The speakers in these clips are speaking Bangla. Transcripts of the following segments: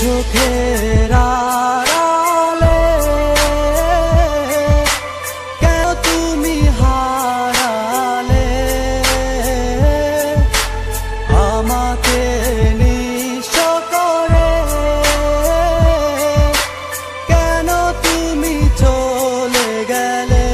চোখের আড়ালে কেন তুমি হারালে আমাকে নিঃস্ব করে, কেন তুমি চলে গেলে।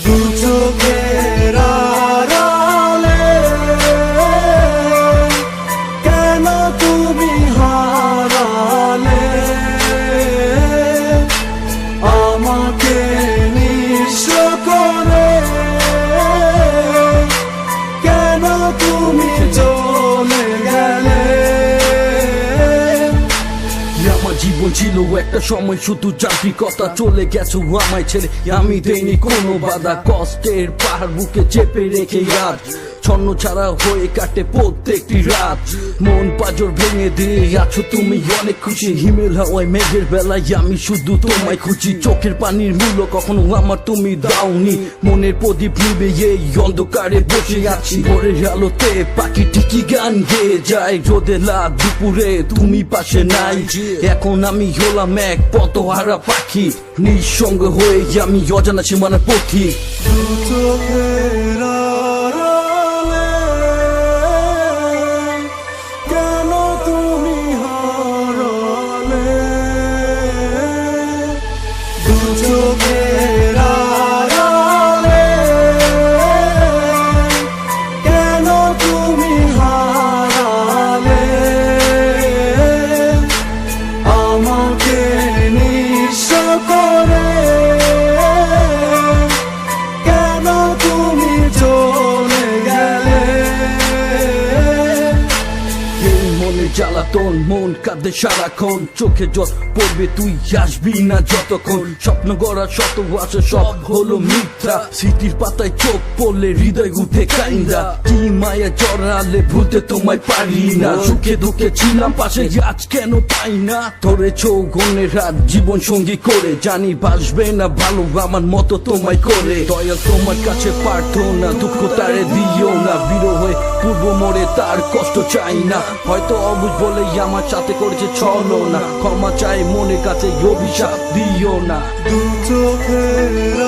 দু চোখের আড়ালে কেন তুমি হারালে আমাকে নিঃস্ব করে, কেন তুমি চলে গেলে। আমার জীবন ছিল একটা সময় শুধু যান্ত্রিকতা, চলে গেছো আমায় ছেড়ে, আমি দেইনি কোনো বাধা। কষ্টের পাহাড় বুকে চেপে রেখে আজ ছন্ন ছাড়া হয়ে কাটে প্রত্যেকটি রাত। মন পাজর ভেঙে দিয়ে আছো তুমি অনেক খুশি, হিমেল হাওয়ায় মেঘের বেলায় আমি শুধু তোমায় খুঁজি। চোখের পানির মূল্য কখনো আমার তুমি দাওনি, মনের প্রদীপ নিবে এই অন্ধকারে বসে আছি। ভোরের আলোতে পাখি ঠিকই গান গেয়ে যায়, রোদে লাল দুপুরে তুমি পাশে নাই। এখন আমি হলাম এক পথহারা পাখি, নিঃসঙ্গ হয়ে আমি অজানা সীমানার পথিক। দু চোখের আড়ালে কেন তুমি হারালে, দু চোখের আড়ালে কেন তুমি হারালে আমাকে নিঃস্ব করে, কেন তুমি চলে গেলে। এই মনে জ্বালাতন, মন কাঁদে সারাক্ষণ, চোখে জল পড়বে তুই আসবি না যতক্ষণ। স্বপ্ন গড়া শত আছে সব হলো মিথ্যা, স্মৃতির পাতায় চোখ পড়লে হৃদয় উঠে কাইন্দা। কি মায়া জড়ালে ভুলতে তোমায় পারি না, সুখে দুঃখে ছিলাম পাশে আজ কেন পাই না। ধরেছো গনের হাত জীবন সঙ্গী করে, জানি বাসবে না ভালো আমার মতো তোমায় করে। দয়াল তোমার কাছে প্রার্থনা, দুঃখ তারে দিও না, বিরহে পূর্ব মোড়ে তার কষ্ট চাই না। হয়তো অবুঝ বলেই আমার সাথে করেছে ছলো না, ক্ষমা চাই মনের কাছে অভিশাপ দিও না। দু চোখের